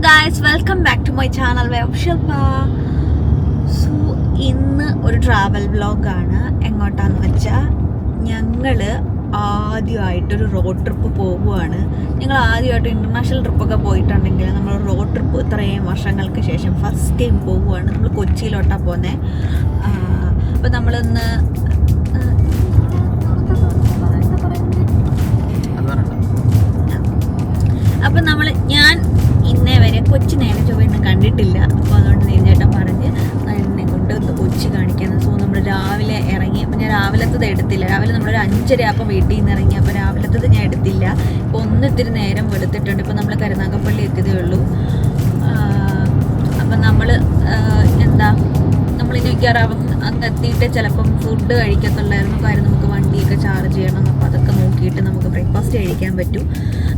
guys, welcome back to my channel Shilpa. So ഇന്ന് ഒരു travel വ്ലോഗാണ്. എങ്ങോട്ടാന്ന് വെച്ചാൽ ഞങ്ങൾ ആദ്യമായിട്ടൊരു റോഡ് ട്രിപ്പ് പോവുകയാണ്. ഞങ്ങൾ ആദ്യമായിട്ട് ഇൻ്റർനാഷണൽ ട്രിപ്പൊക്കെ പോയിട്ടുണ്ടെങ്കിൽ നമ്മൾ റോഡ് ട്രിപ്പ് ഇത്രയും വർഷങ്ങൾക്ക് ശേഷം ഫസ്റ്റ് ടൈം പോവുകയാണ്. നമ്മൾ കൊച്ചിയിലോട്ടാണ് പോകുന്നത്. അപ്പോൾ നമ്മളിന്ന് അപ്പം ഞാൻ ഇന്നേ വരെ കൊച്ചി നേരെ ചൊവ്വയൊന്നും കണ്ടിട്ടില്ല. അപ്പോൾ അതുകൊണ്ട് നീചേട്ടൻ പറഞ്ഞ് എന്നെ കൊണ്ട് കൊച്ചി കാണിക്കാന്ന്. സോ നമ്മൾ രാവിലെ ഇറങ്ങി. അപ്പോൾ ഞാൻ രാവിലത്തത് എടുത്തില്ല. രാവിലെ നമ്മളൊരു 5:30 അപ്പോൾ വീട്ടിൽ നിന്ന് ഇറങ്ങി. അപ്പോൾ രാവിലത്തത് ഞാൻ എടുത്തില്ല. ഇപ്പോൾ ഇത്തിരി നേരം വെളുത്തിട്ടുണ്ട്. ഇപ്പോൾ നമ്മൾ കരുനാഗപ്പള്ളി എത്തിയതേ ഉള്ളൂ. അപ്പം നമ്മൾ നമ്മളിനി മിക്കവാറും അങ്ങ് എത്തിയിട്ട് ചിലപ്പം ഫുഡ് കഴിക്കത്തുള്ളായിരുന്നു. കാര്യം നമുക്ക് വണ്ടിയൊക്കെ ചാർജ് ചെയ്യണം. അപ്പോൾ അതൊക്കെ നോക്കിയിട്ട് നമുക്ക് ബ്രേക്ക്ഫാസ്റ്റ് കഴിക്കാൻ പറ്റും.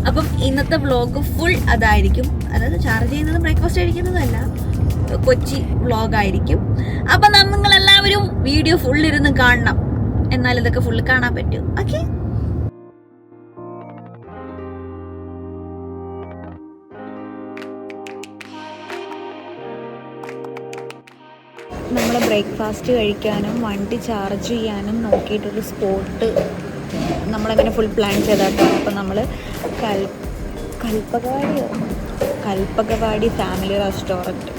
അപ്പം ഇന്നത്തെ വ്ളോഗ് ഫുൾ അതായിരിക്കും. അതായത് ചാർജ് ചെയ്യുന്നതും ബ്രേക്ക്ഫാസ്റ്റ് കഴിക്കുന്നതല്ല, കൊച്ചി വ്ളോഗായിരിക്കും. അപ്പം നിങ്ങളെല്ലാവരും വീഡിയോ ഫുള്ളിരുന്ന് കാണണം. എന്നാൽ ഇതൊക്കെ ഫുള്ള് കാണാൻ പറ്റും. ഓക്കെ, നമ്മൾ ബ്രേക്ക്ഫാസ്റ്റ് കഴിക്കാനും വണ്ടി ചാർജ് ചെയ്യാനും നോക്കിയിട്ടൊരു സ്പോട്ട് നമ്മളങ്ങനെ ഫുൾ പ്ലാൻ ചെയ്താട്ടോ. അപ്പം നമ്മൾ കൽപ്പകവാടി ഫാമിലി റെസ്റ്റോറൻറ്റ്,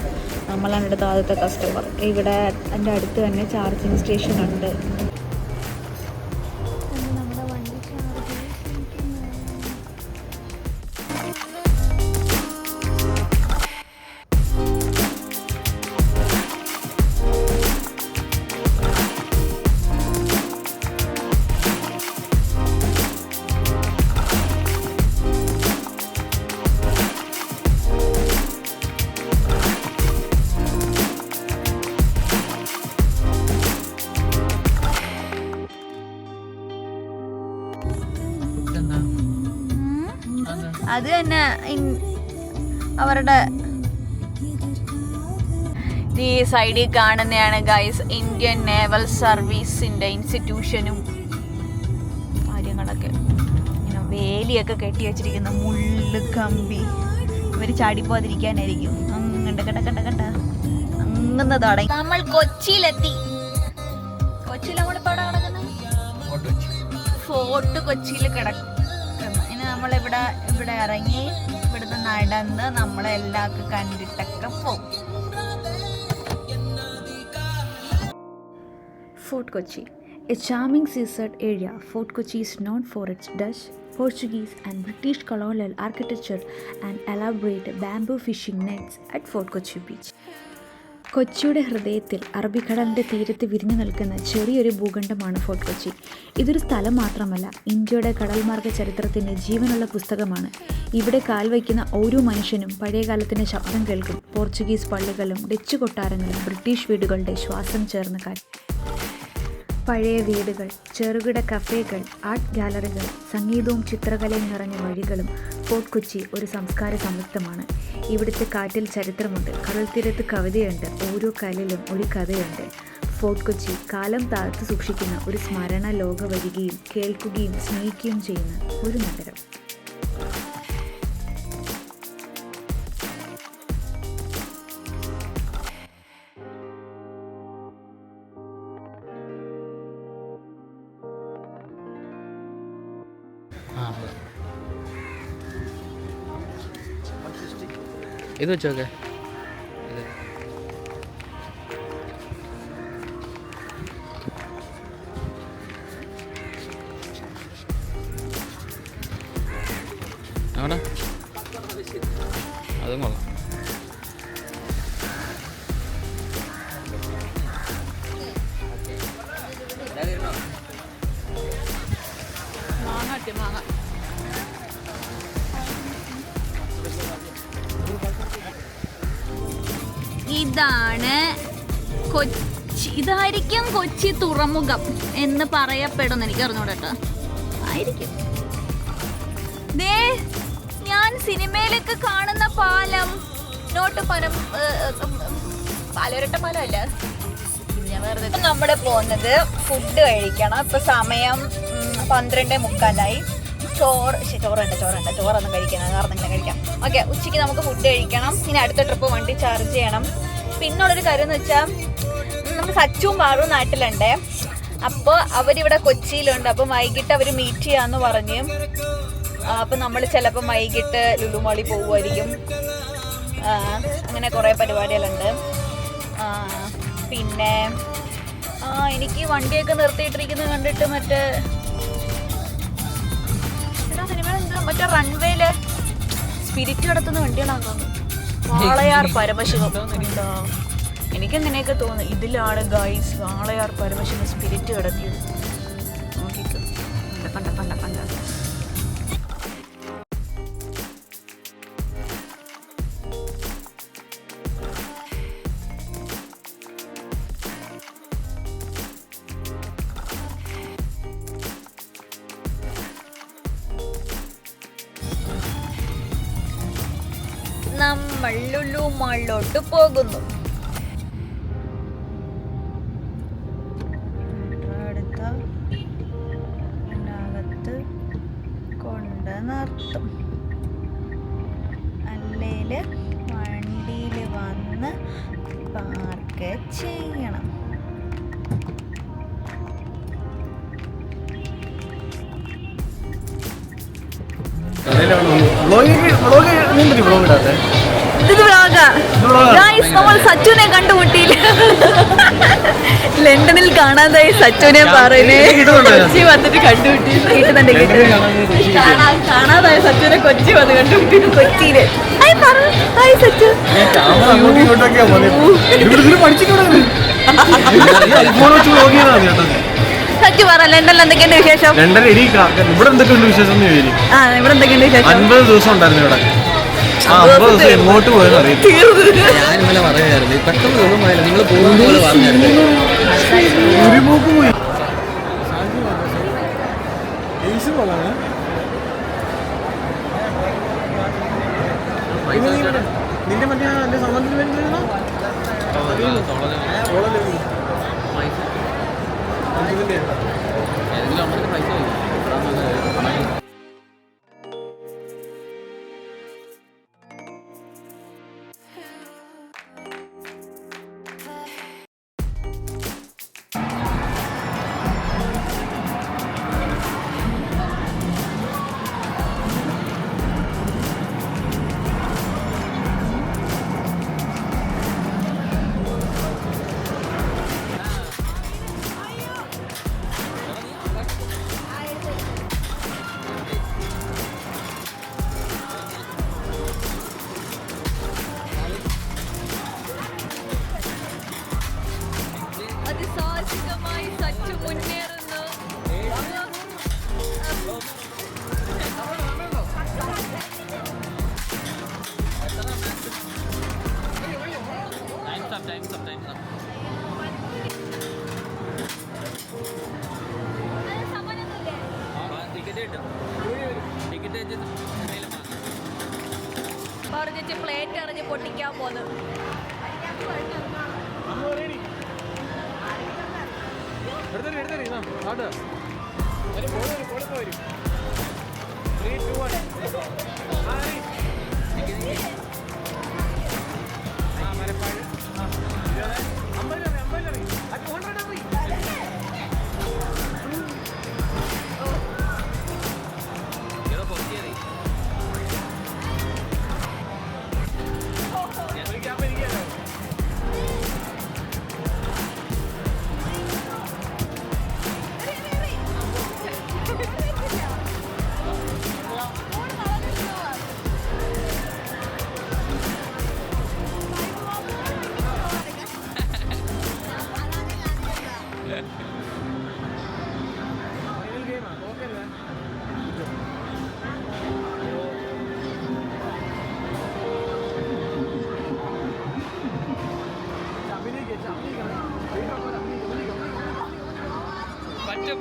നമ്മളാണ് അടുത്ത ആദ്യത്തെ കസ്റ്റമർ. ഇവിടെ എൻ്റെ അടുത്ത് തന്നെ ചാർജിങ് സ്റ്റേഷൻ ഉണ്ട്. അത് തന്നെ അവരുടെ ഈ സൈഡിൽ കാണുന്നതാണ് ഗൈസ് ഇന്ത്യൻ നേവൽ സർവീസിൻ്റെ ഇൻസ്റ്റിറ്റ്യൂഷനും കാര്യങ്ങളൊക്കെ. ഇങ്ങനെ വേലിയൊക്കെ കെട്ടി വെച്ചിരിക്കുന്ന മുള്ളു കമ്പി. ഇവർ ചാടിപ്പോതിരിക്കാനായിരിക്കും. അങ്ങനെ തുടങ്ങി. നമ്മൾ കൊച്ചിയിലെത്തി. കൊച്ചിയിൽ നമ്മളിപ്പോൾ അവിടെ കിടക്കുന്നത് ഫോർട്ട് കൊച്ചിയിൽ കിടക്കും. നമ്മളിവിടെ ഇറങ്ങി ഇവിടുന്ന് നടന്ന് നമ്മളെല്ലാവർക്കും കണ്ടിട്ടൊക്കെ പോകും. Fort Kochi, a charming seaside area. Fort Kochi is known for its Dutch, Portuguese and British colonial architecture and elaborate bamboo fishing nets at Fort Kochi beach. കൊച്ചിയുടെ ഹൃദയത്തിൽ അറബിക്കടലിൻ്റെ തീരത്ത് വിരിഞ്ഞു നിൽക്കുന്ന ചെറിയൊരു ഭൂഖണ്ഡമാണ് ഫോർട്ട് കൊച്ചി. ഇതൊരു സ്ഥലം മാത്രമല്ല, ഇന്ത്യയുടെ കടൽമാർഗ ചരിത്രത്തിൻ്റെ ജീവനുള്ള പുസ്തകമാണ്. ഇവിടെ കാൽവയ്ക്കുന്ന ഓരോ മനുഷ്യനും പഴയകാലത്തിൻ്റെ ശബ്ദം കേൾക്കും. പോർച്ചുഗീസ് പള്ളികളും ഡച്ച് കൊട്ടാരങ്ങളും ബ്രിട്ടീഷ് വീടുകളുടെ ശ്വാസം ചേർന്ന കാറ്റ്. പഴയ വീടുകൾ, ചെറുകിട കഫേകൾ, ആർട്ട് ഗാലറികൾ, സംഗീതവും ചിത്രകലയും നിറഞ്ഞ വഴികളും. ഫോർട്ട് കൊച്ചി ഒരു സംസ്കാര സംയുക്തമാണ്. ഇവിടുത്തെ കാറ്റിൽ ചരിത്രമുണ്ട്, കടൽ തീരത്ത് കവിതയുണ്ട്, ഓരോ കല്ലിലും ഒരു കഥയുണ്ട്. ഫോർട്ട് കൊച്ചി കാലം താഴ്ത്തു സൂക്ഷിക്കുന്ന ഒരു സ്മരണ ലോക വരികയും കേൾക്കുകയും സ്നേഹിക്കുകയും ചെയ്യുന്ന ഒരു നഗരം. ഇത് വെച്ചോക്കെ അവിടെ അതും കൊള്ളാം. മാങ്ങ ഇതാണ് കൊച്ചി. ഇതായിരിക്കും കൊച്ചി തുറമുഖം എന്ന് പറയപ്പെടുന്നു. എനിക്ക് അറിഞ്ഞൂടട്ടോ, ആയിരിക്കും. ദേ ഞാൻ സിനിമയിലൊക്കെ കാണുന്ന പാലം, പാലൊരട്ട പാലമല്ല. നമ്മൾ പോകുന്നത് ഫുഡ് കഴിക്കണം. ഇപ്പൊ സമയം 12:45. ചോറൊന്നും കഴിക്കുന്നത് കാരണം ഇങ്ങനെ കഴിക്കാം. ഓക്കെ, ഉച്ചയ്ക്ക് നമുക്ക് ഫുഡ് കഴിക്കണം. ഇനി അടുത്ത ട്രിപ്പ് വണ്ടി ചാർജ് ചെയ്യണം. പിന്നുള്ളൊരു കാര്യം എന്ന് വെച്ചാൽ നമ്മൾ സച്ചുവും പാറും നാട്ടിലുണ്ട്. അപ്പോൾ അവരിവിടെ കൊച്ചിയിലുണ്ട്. അപ്പം വൈകിട്ട് അവർ മീറ്റ് ചെയ്യാമെന്ന് പറഞ്ഞ്. അപ്പം നമ്മൾ ചിലപ്പം വൈകിട്ട് ലുലു മാളിൽ പോകുമായിരിക്കും. അങ്ങനെ കുറേ പരിപാടികളുണ്ട്. പിന്നെ എനിക്ക് വണ്ടിയൊക്കെ നിർത്തിയിട്ടിരിക്കുന്നത് കണ്ടിട്ട് മറ്റേ സിനിമ എന്താ മറ്റേ റൺവേയില് സ്പിരിറ്റ് കിടത്തുന്ന വണ്ടികളാണ് തോന്നുന്നു. വാളയാർ പരമശിവം ഉണ്ടോ? എനിക്കങ്ങനെയൊക്കെ തോന്നുന്നു. ഇതിലാണ് ഗൈസ് വാളയാർ പരമശിവം സ്പിരിറ്റ് കിടത്തിയത്. നോക്കിക്കോ, കണ്ട കണ്ട കണ്ട. നമ്മൾ ലുലു മാളിലോട്ട് പോകുന്നു. അതിനകത്ത് കൊണ്ട് നിർത്തും. അല്ലേല് വണ്ടിയിൽ വന്ന് പാർക്ക് ചെയ്യണം. നമ്മൾ സച്ചുനെ കണ്ടുമുട്ടിയില്ല. ലണ്ടനിൽ കാണാതായി സച്ചുനെ കൊച്ചി വന്നിട്ട് കണ്ടുമുട്ടി. കാണാതായ സച്ചുനെ കൊച്ചി വന്ന് കണ്ടുമുട്ടി. കൊച്ചിയില് സച്ചു സച്ചു പറ, ലണ്ടനിൽ എന്തൊക്കെയുണ്ട് വിശേഷം? ഇവിടെ എന്തൊക്കെയുണ്ട് വിശേഷം? ഇവിടെ എന്തൊക്കെയുണ്ട് വിശേഷം? 50 ദിവസം ഉണ്ടായിരുന്നു ഇവിടെ. 50 ദിവസം എങ്ങോട്ട് പോയെന്ന് അറിയില്ല. ഞാൻ ഇന്നലെ പറയായിരുന്നു പെട്ടെന്ന് ഒന്നും പോയില്ല. നിങ്ങൾ പോകുന്ന പോലെ പറഞ്ഞായിരുന്നു. ഒരു മൂക്ക് പോയി. നിന്റെ മറ്റേ എന്റെ സംബന്ധത്തിന് വരുന്നോ? ഏതെങ്കിലും അമ്മക്ക് പൈസ അതിസാഹസികമായി സച്ചു മുന്നേറുന്നു. പറഞ്ഞിട്ട് പ്ലേറ്റ് എറിഞ്ഞ് പൊട്ടിക്കാൻ പോന്നു.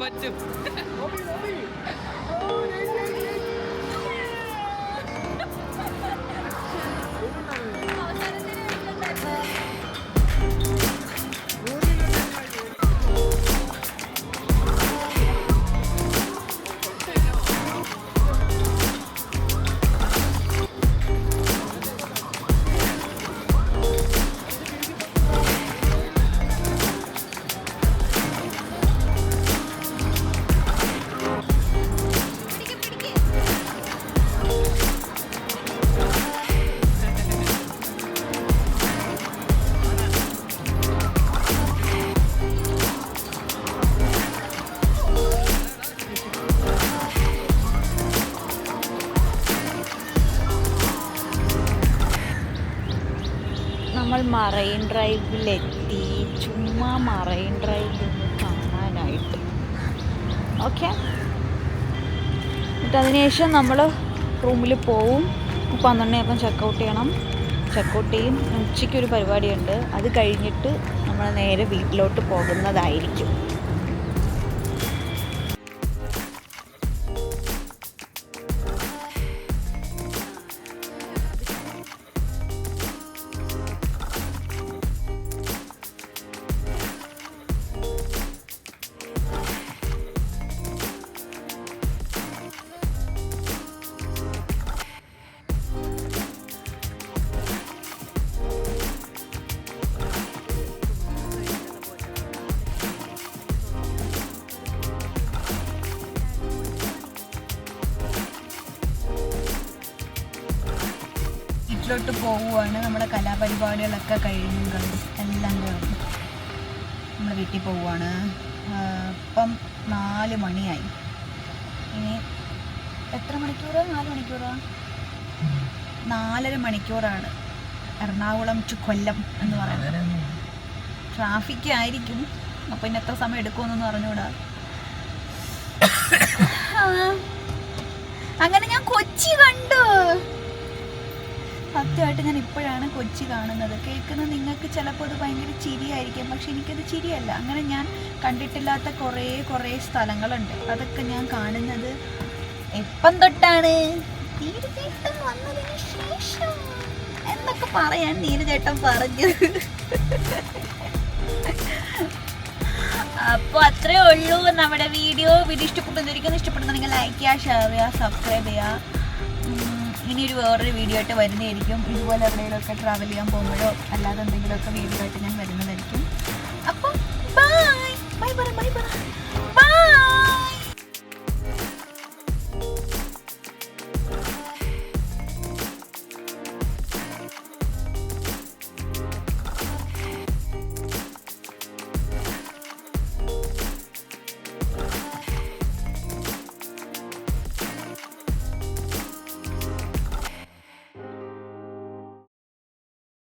പറ്റും. നമ്മൾ മറൈൻ ഡ്രൈവിലെത്തി. ചുമ്മാ മറൈൻ ഡ്രൈവ് ഒന്ന് കാണാനായിട്ട്. ഓക്കെ, എന്നിട്ട് അതിനുശേഷം നമ്മൾ റൂമിൽ പോവും. 12 ചെക്കൗട്ട് ചെയ്യണം. ചെക്കൗട്ട് ചെയ്യും. ഉച്ചയ്ക്കൊരു പരിപാടിയുണ്ട്. അത് കഴിഞ്ഞിട്ട് നമ്മൾ നേരെ വീട്ടിലോട്ട് പോകുന്നതായിരിക്കും. വീട്ടിലോട്ട് പോവുകയാണ്. നമ്മുടെ കലാപരിപാടികളൊക്കെ കഴിഞ്ഞു, എല്ലാം കഴിഞ്ഞു. നമ്മൾ വീട്ടിൽ പോവുകയാണ്. ഇപ്പം 4 മണിയായി. ഇനി എത്ര മണിക്കൂറാ? 4 മണിക്കൂറാ? 4.5 മണിക്കൂറാണ് എറണാകുളം ടു കൊല്ലം എന്ന് പറയുന്നത്. ട്രാഫിക് ആയിരിക്കും. അപ്പം ഇനി എത്ര സമയം എടുക്കുമെന്നൊന്നും അറിഞ്ഞൂടാ. അങ്ങനെ ഞാൻ കൊച്ചി കണ്ടു. സത്യമായിട്ട് ഞാൻ ഇപ്പോഴാണ് കൊച്ചി കാണുന്നത്. കേൾക്കുന്നത് നിങ്ങൾക്ക് ചിലപ്പോൾ അത് ഭയങ്കര ചിരിയായിരിക്കും, പക്ഷെ എനിക്കത് ചിരിയല്ല. അങ്ങനെ ഞാൻ കണ്ടിട്ടില്ലാത്ത കുറേ സ്ഥലങ്ങളുണ്ട്. അതൊക്കെ ഞാൻ കാണുന്നത് എപ്പം തൊട്ടാണ്? നീരജേട്ടൻ വന്നതിന് ശേഷം എന്നൊക്കെ പറയാൻ നീരജേട്ടൻ പറഞ്ഞത്. അപ്പോൾ അത്രേ ഉള്ളൂ നമ്മുടെ വീഡിയോ. ഇഷ്ടപ്പെടുന്നുണ്ടെങ്കിൽ ലൈക്ക് ചെയ്യുക, ഷെയർ ചെയ്യുക, സബ്സ്ക്രൈബ് ചെയ്യുക. ഇനി വേറൊരു വീഡിയോ ആയിട്ട് വരുന്നതായിരിക്കും. ഇതുപോലെ എവിടെയെങ്കിലുമൊക്കെ ട്രാവൽ ചെയ്യാൻ പോകുമ്പോഴോ അല്ലാതെ എന്തെങ്കിലുമൊക്കെ വീഡിയോ ആയിട്ട് ഞാൻ വരുന്നതായിരിക്കും. അപ്പം ബൈ.